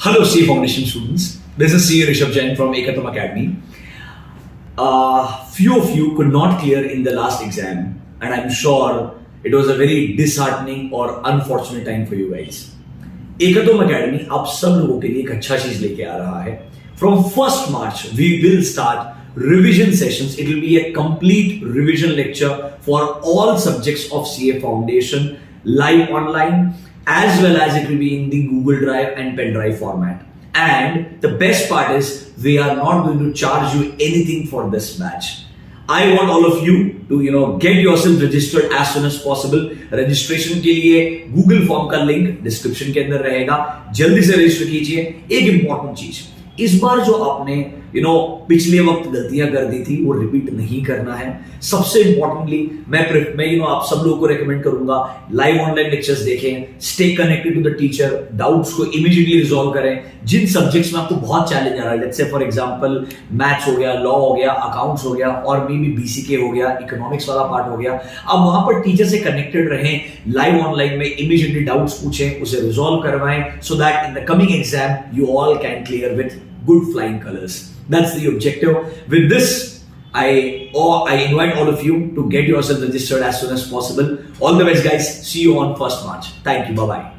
Hello, CA Foundation students. This is CA Rishabh Jain from Ekatvam Academy. Few of you could not clear in the last exam, and I'm sure it was a very disheartening or unfortunate time for you guys. Ekatvam Academy आप सब लोगों के लिए एक अच्छा चीज लेके आ रहा है. From 1st March, we will start revision sessions. It will be a complete revision lecture for all subjects of CA Foundation, live online, as well as it will be in the Google Drive and Pendrive format. And the best part is we are not going to charge you anything for this batch. I want all of you to get yourself registered as soon as possible. Registration के लिए Google form का link description के अंदर रहेगा. जल्दी से register कीजिए. एक important चीज, इस बार जो आपने पिछले वक्त गलतियां कर दी थी वो रिपीट नहीं करना है. सबसे इंपॉर्टेंटली मैं आप सब लोगों को रेकमेंड करूंगा, लाइव ऑनलाइन लेक्चर्स देखें, stay connected to the teacher, doubts को इमीडिएटली रिजॉल्व करें. जिन सब्जेक्ट्स में आपको बहुत चैलेंज आ रहा है, let's say for example maths हो गया, लॉ हो गया, अकाउंट्स हो गया, और मे बी बीसीके हो गया, इकोनॉमिक्स वाला पार्ट हो गया, अब वहां पर टीचर से कनेक्टेड रहें, लाइव ऑनलाइन में इमीडिएटली डाउट्स पूछें, उसे रिजॉल्व करवाएं, so that in the coming exam you all can clear with good flying colors. That's the objective. With this, I invite all of you to get yourself registered as soon as possible. All the best, guys. See you on 1st March. Thank you. Bye-bye.